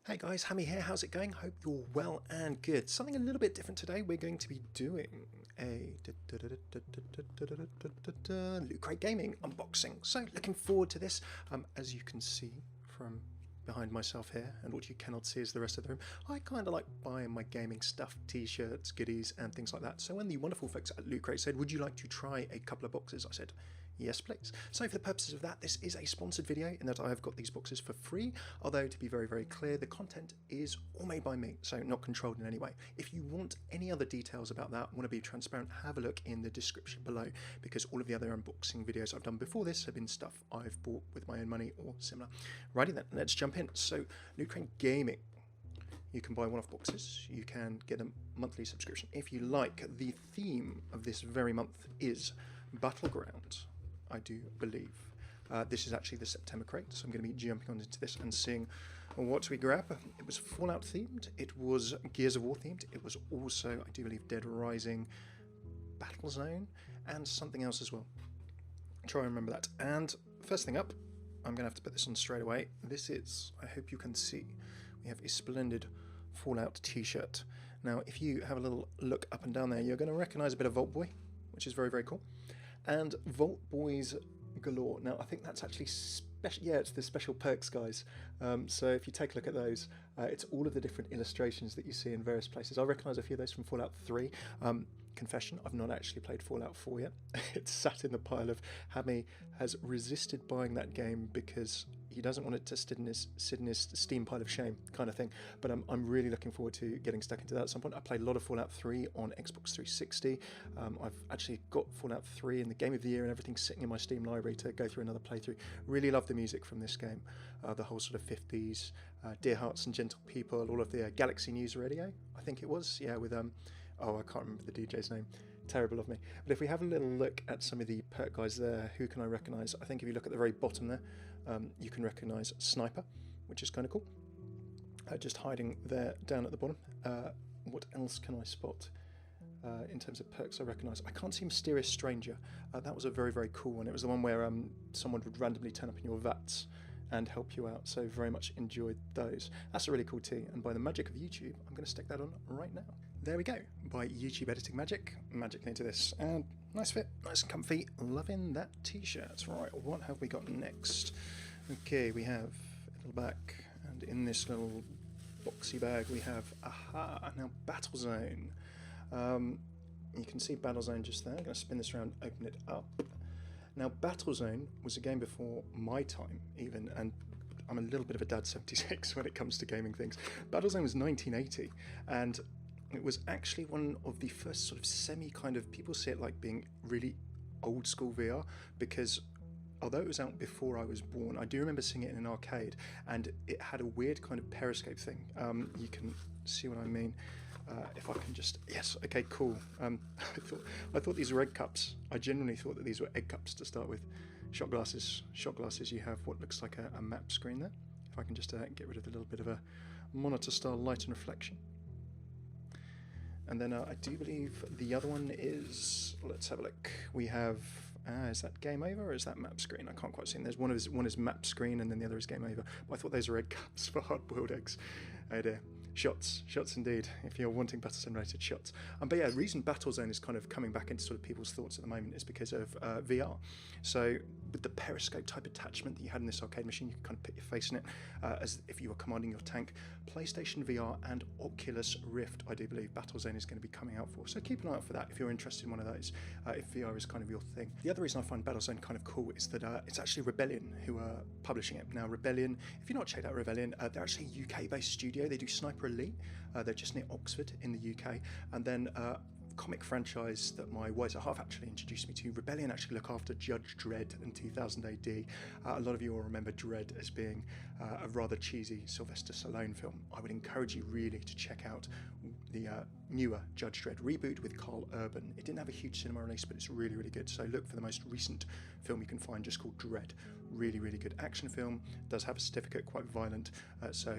Hey guys, Hammeh here, how's it going? Hope you're well and good. Something a little bit different today, we're going to be doing a LootCrate Gaming unboxing. So looking forward to this. As you can see from behind myself here, and what you cannot see is the rest of the room, I kind of like buying my gaming stuff, t-shirts, goodies and things like that. So when the wonderful folks at LootCrate said, would you like to try a couple of boxes? I said, yes please. So for the purposes of that, this is a sponsored video in that I have got these boxes for free, although to be very, very clear, the content is all made by me, so not controlled in any way. If you want any other details about that, want to be transparent, have a look in the description below, because all of the other unboxing videos I've done before this have been stuff I've bought with my own money or similar. Righty then, let's jump in. So LootCrate Gaming. You can buy one-off boxes, you can get a monthly subscription if you like. The theme of this very month is Battleground, I do believe. This is actually the September crate, so I'm going to be jumping on into this and seeing what we grab. It was Fallout themed, it was Gears of War themed, it was also, I do believe, Dead Rising, Battlezone, and something else as well. Try and remember that. And first thing up, I'm going to have to put this on straight away. This is, I hope you can see, we have a Splendid Fallout t-shirt. Now, if you have a little look up and down there, you're going to recognize a bit of Vault Boy, which is very, very cool. And Vault Boys galore. Now, I think that's actually special. Yeah, it's the special perks, guys. So if you take a look at those, it's all of the different illustrations that you see in various places. I recognise a few of those from Fallout 3. Confession, I've not actually played Fallout 4 yet. It's sat in the pile of Hammeh has resisted buying that game because he doesn't want it to sit in his Steam pile of shame kind of thing. But I'm really looking forward to getting stuck into that at some point. I played a lot of Fallout 3 on Xbox 360. I've actually got Fallout 3 in the Game of the Year and everything sitting in my Steam library to go through another playthrough. Really love the music from this game. The whole sort of 50s, Dear Hearts and Gentle People, all of the Galaxy News Radio, I think it was, yeah, with oh, I can't remember the DJ's name. Terrible of me. But if we have a little look at some of the perk guys there, who can I recognise? I think if you look at the very bottom there, you can recognise Sniper, which is kind of cool. Just hiding there down at the bottom. What else can I spot in terms of perks I recognise? I can't see Mysterious Stranger. That was a very, very cool one. It was the one where someone would randomly turn up in your VATs and help you out, so very much enjoyed those. That's a really cool tee, and by the magic of YouTube, I'm going to stick that on right now. There we go, by YouTube editing magic into this, and nice fit, nice and comfy, loving that t-shirt. Right, what have we got next? Okay, we have a little back, and in this little boxy bag we have, aha, now Battlezone. You can see Battlezone just there. I'm going to spin this around, open it up. Now, Battlezone was a game before my time, even, and I'm a little bit of a dad 76 when it comes to gaming things. Battlezone was 1980, and it was actually one of the first sort of semi-kind of, people see it like being really old school VR, because although it was out before I was born, I do remember seeing it in an arcade, and it had a weird kind of periscope thing. You can see what I mean. If I can just, yes, okay, cool. I thought these were egg cups. I genuinely thought that these were egg cups to start with. Shot glasses, you have what looks like a map screen there. If I can just get rid of a little bit of a monitor style light and reflection. And then I do believe the other one is, let's have a look. We have, is that game over or is that map screen? I can't quite see. There's one is map screen and then the other is game over. But I thought those were egg cups for hard-boiled eggs. Oh dear. Shots indeed, if you're wanting Battlezone related shots. But yeah, the reason Battlezone is kind of coming back into sort of people's thoughts at the moment is because of VR. So with the periscope type attachment that you had in this arcade machine, you could kind of put your face in it as if you were commanding your tank. PlayStation VR and Oculus Rift, I do believe Battlezone is going to be coming out for. So keep an eye out for that if you're interested in one of those, if VR is kind of your thing. The other reason I find Battlezone kind of cool is that it's actually Rebellion who are publishing it. Now Rebellion, if you're not checked out Rebellion, they're actually a UK-based studio. They do Sniper Elite. They're just near Oxford in the UK, and then comic franchise that my wiser half actually introduced me to. Rebellion actually look after Judge Dredd in 2000 AD. A lot of you will remember Dredd as being a rather cheesy Sylvester Stallone film. I would encourage you really to check out the newer Judge Dredd reboot with Carl Urban. It didn't have a huge cinema release, but it's really, really good. So look for the most recent film you can find, just called Dredd. Really, really good action film. Does have a certificate, quite violent. So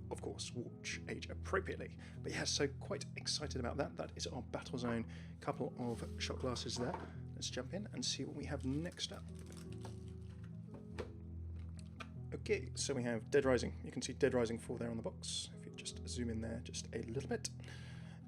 of course, watch age appropriately. But yeah, so quite excited about that. That is our Battlezone couple of shot glasses there. Let's jump in and see what we have next up. Okay, so we have Dead Rising. You can see Dead Rising 4 there on the box. If you just zoom in there just a little bit.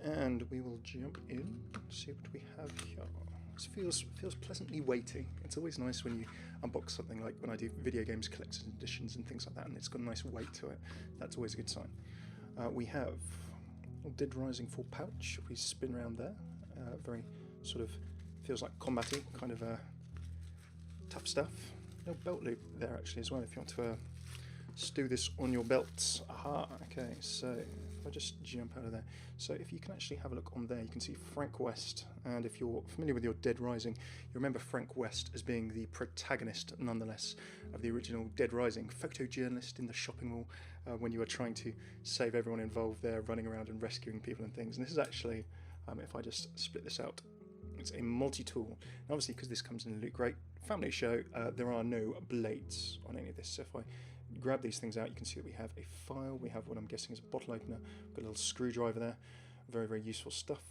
And we will jump in and see what we have here. This feels pleasantly weighty. It's always nice when you unbox something, like when I do video games collector's editions and things like that, and it's got a nice weight to it. That's always a good sign. We have Dead Rising 4 pouch. We spin around there. Very sort of feels like combat-y, kind of tough stuff. No belt loop there actually as well if you want to stew this on your belts. Aha, okay, so if I just jump out of there. So if you can actually have a look on there, you can see Frank West, and if you're familiar with your Dead Rising, you remember Frank West as being the protagonist, nonetheless, of the original Dead Rising, photojournalist in the shopping mall when you were trying to save everyone involved there, running around and rescuing people and things. And this is actually, if I just split this out, it's a multi-tool. And obviously, because this comes in a LootCrate family show, there are no blades on any of this. So if I grab these things out, you can see that we have a file. We have what I'm guessing is a bottle opener. We've got a little screwdriver there. Very, very useful stuff.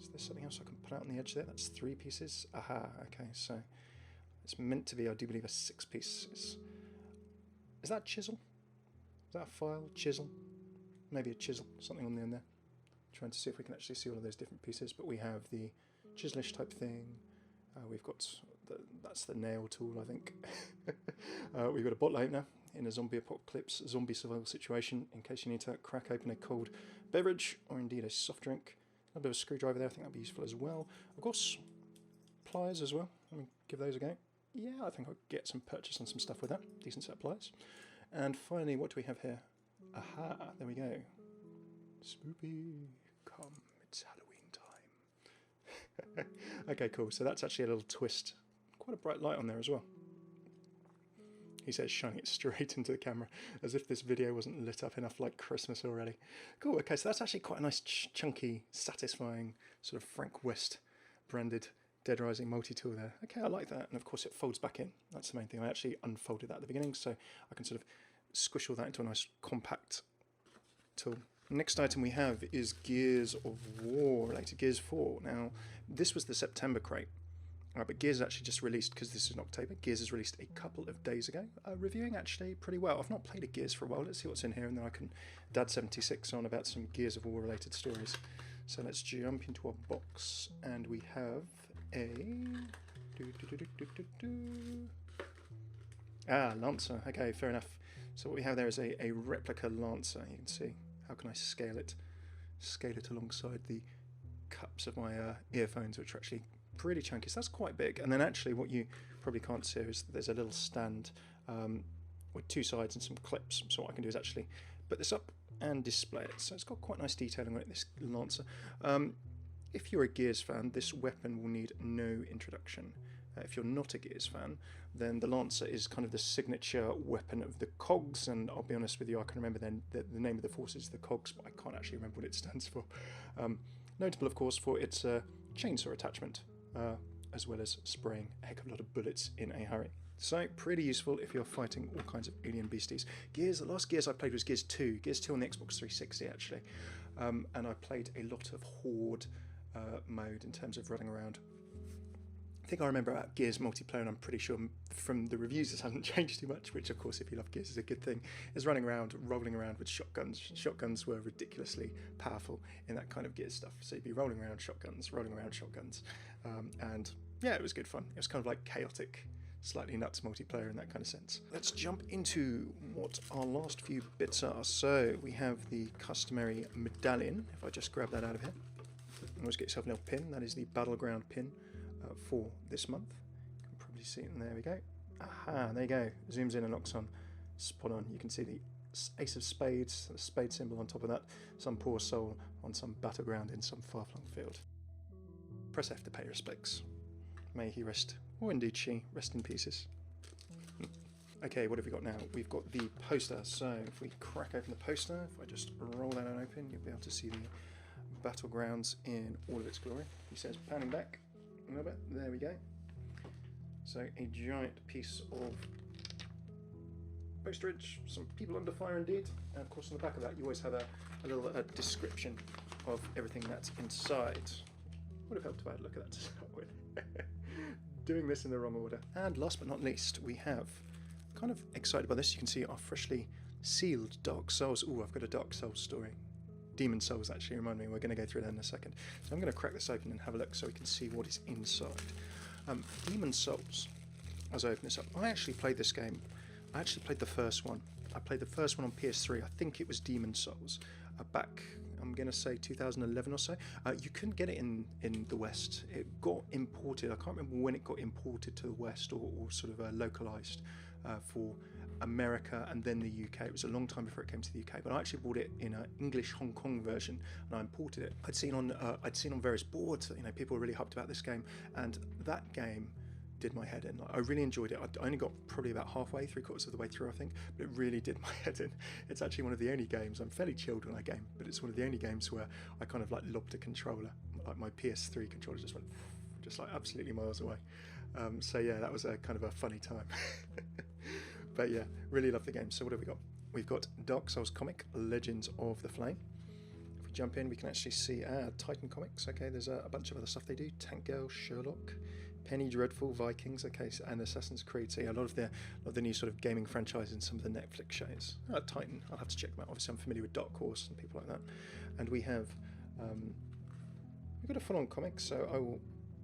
Is there something else I can put out on the edge there? That's 3 pieces. Aha, okay, so it's meant to be, I do believe, a 6 pieces. Is that a chisel? Is that a file? Chisel? Maybe a chisel, something on the end there. Trying to see if we can actually see all of those different pieces, but we have the chiselish type thing. We've got, that's the nail tool, I think. We've got a bottle opener in a zombie apocalypse, zombie survival situation, in case you need to crack open a cold beverage or indeed a soft drink. A bit of a screwdriver there, I think that'd be useful as well. Of course, pliers as well. Let me give those a go. Yeah, I think I'll get some purchase on some stuff with that. Decent set of pliers. And finally, what do we have here? Aha, there we go. Spoopy, come, it's Halloween time. Okay, cool. So that's actually a little twist. Quite a bright light on there as well. He says, shining it straight into the camera, as if this video wasn't lit up enough like Christmas already. Cool, okay, so that's actually quite a nice, chunky, satisfying, sort of Frank West branded Dead Rising multi-tool there. Okay, I like that, and of course it folds back in. That's the main thing. I actually unfolded that at the beginning, so I can sort of squish all that into a nice compact tool. Next item we have is Gears of War related, Gears 4. Now, this was the September crate. But Gears actually just released, because this is in October, Gears is released a couple of days ago. Reviewing actually pretty well. I've not played a Gears for a while. Let's see what's in here, and then I can dad 76 on about some Gears of War related stories. So let's jump into our box, and we have a... Lancer. Okay, fair enough. So what we have there is a replica Lancer. You can see. How can I scale it? Scale it alongside the cups of my earphones, which are actually pretty chunky. So that's quite big. And then actually what you probably can't see is that there's a little stand with 2 sides and some clips. So what I can do is actually put this up and display it. So it's got quite nice detailing on it, this Lancer. If you're a Gears fan, this weapon will need no introduction. If you're not a Gears fan, then the Lancer is kind of the signature weapon of the cogs, and I'll be honest with you, I can remember then the name of the force is the cogs, but I can't actually remember what it stands for. Notable, of course, for its chainsaw attachment, as well as spraying a heck of a lot of bullets in a hurry. So, pretty useful if you're fighting all kinds of alien beasties. Gears, the last Gears I played was Gears 2. Gears 2 on the Xbox 360, actually. And I played a lot of Horde mode in terms of running around. I think I remember about Gears multiplayer, and I'm pretty sure from the reviews this hasn't changed too much, which of course if you love Gears is a good thing, is running around, rolling around with shotguns. Shotguns were ridiculously powerful in that kind of Gears stuff. So you'd be rolling around shotguns. And yeah, it was good fun. It was kind of like chaotic, slightly nuts multiplayer in that kind of sense. Let's jump into what our last few bits are. So we have the customary medallion. If I just grab that out of here, always get yourself a little pin. That is the Battleground pin for this month. You can probably see it, and there we go. Aha, there you go. Zooms in and locks on. Spot on. You can see the Ace of Spades, the spade symbol on top of that. Some poor soul on some battleground in some far-flung field. Press F to pay respects. May he rest, or indeed she, rest in pieces. Okay, what have we got now? We've got the poster. So if we crack open the poster, if I just roll that on open, you'll be able to see the Battlegrounds in all of its glory. He says, panning back a little bit. There we go. So a giant piece of postage, some people under fire indeed, and of course on the back of that you always have a little description of everything that's inside. Would have helped if I had a look at that to start with. Doing this in the wrong order. And last but not least, we have kind of excited by this. You can see our freshly sealed Dark Souls. Oh, I've got a Dark Souls story. Demon Souls actually remind me. We're going to go through that in a second. So I'm going to crack this open and have a look so we can see what is inside. Demon Souls. As I open this up, I actually played this game. I actually played the first one. I played the first one on PS3. I think it was Demon Souls. Back, I'm going to say 2011 or so. You couldn't get it in the West. It got imported. I can't remember when it got imported to the West or sort of localized for America and then the UK. It was a long time before it came to the UK, but I actually bought it in an English Hong Kong version and I imported it. I'd seen on various boards that, you know, people were really hyped about this game, and that game did my head in. Like, I really enjoyed it. I only got probably about halfway, 3/4 of the way through, I think, but it really did my head in. It's actually one of the only games, I'm fairly chilled when I game, but it's one of the only games where I kind of like lobbed a controller, like my PS3 controller just went just like absolutely miles away. So yeah, that was a kind of a funny time. But yeah, really love the game. So what have we got? We've got Dark Souls comic, Legends of the Flame. If we jump in, we can actually see Titan Comics. Okay, there's a bunch of other stuff they do. Tank Girl, Sherlock, Penny Dreadful, Vikings, okay, and Assassin's Creed. So yeah, a lot of the new sort of gaming franchises and some of the Netflix shows. Titan, I'll have to check them out. Obviously, I'm familiar with Dark Horse and people like that. And we have we've got a full-on comic, so I will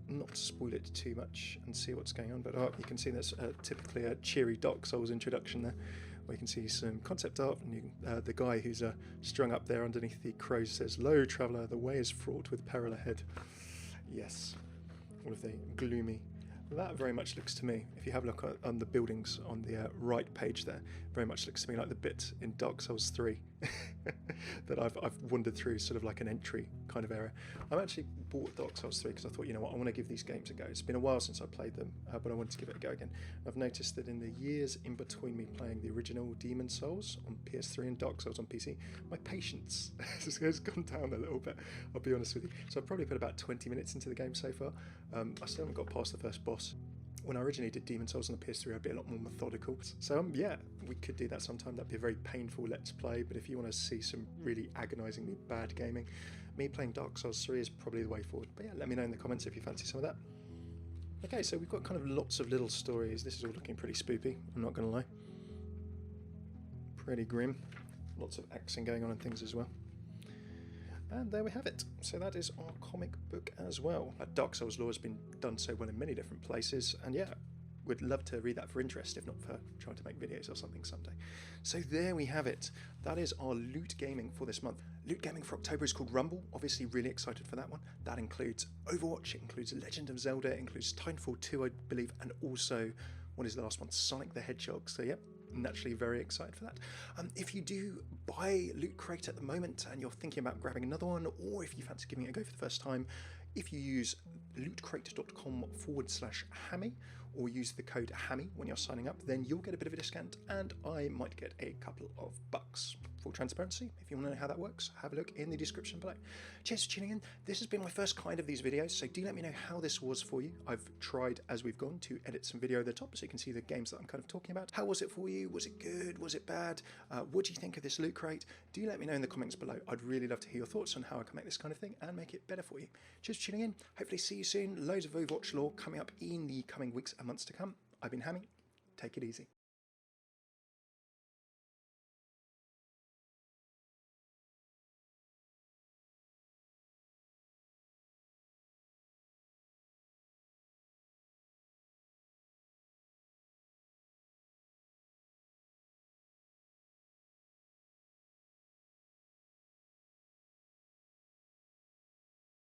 not spoil it too much and see what's going on. But you can see there's typically a cheery Dark Souls introduction there, where you can see some concept art, and you can, the guy who's strung up there underneath the crows says, "Lo, traveller, the way is fraught with peril ahead." Yes, all of the gloomy. That very much looks to me, if you have a look on the buildings on the right page there, very much looks to me like the bit in Dark Souls 3 that I've wandered through, sort of like an entry kind of area. I've actually bought Dark Souls 3 because I thought, you know what, I want to give these games a go. It's been a while since I played them, but I wanted to give it a go again. I've noticed that in the years in between me playing the original Demon Souls on PS3 and Dark Souls on PC, my patience has gone down a little bit, I'll be honest with you. So I've probably put about 20 minutes into the game so far. I still haven't got past the first boss. When I originally did Demon Souls on the PS3, I'd be a lot more methodical. So yeah, we could do that sometime. That'd be a very painful let's play, but if you want to see some really agonisingly bad gaming, me playing Dark Souls 3 is probably the way forward. But yeah, let me know in the comments if you fancy some of that. Okay, so we've got kind of lots of little stories. This is all looking pretty spoopy, I'm not going to lie. Pretty grim. Lots of axing going on and things as well. And there we have it. So that is our comic book as well. Dark Souls lore has been done so well in many different places, and yeah, would love to read that for interest, if not for trying to make videos or something someday. So there we have it. That is our loot gaming for this month. Loot gaming for October is called Rumble. Obviously really excited for that one. That includes Overwatch, it includes Legend of Zelda, it includes Titanfall 2, I believe, and also, what is the last one? Sonic the Hedgehog. So yep, naturally very excited for that. If you do buy LootCrate at the moment and you're thinking about grabbing another one, or if you fancy giving it a go for the first time, if you use lootcrate.com/Hammeh or use the code Hammeh when you're signing up, then you'll get a bit of a discount and I might get a couple of bucks. Full transparency, if you want to know how that works, have a look in the description below. Cheers for tuning in. This has been my first kind of these videos, so do let me know how this was for you. I've tried, as we've gone, to edit some video at the top so you can see the games that I'm kind of talking about. How was it for you? Was it good? Was it bad? What do you think of this LootCrate? Do let me know in the comments below. I'd really love to hear your thoughts on how I can make this kind of thing and make it better for you. Cheers for tuning in. Hopefully see you soon. Loads of Overwatch lore coming up in the coming weeks and months to come. I've been Hammeh. Take it easy.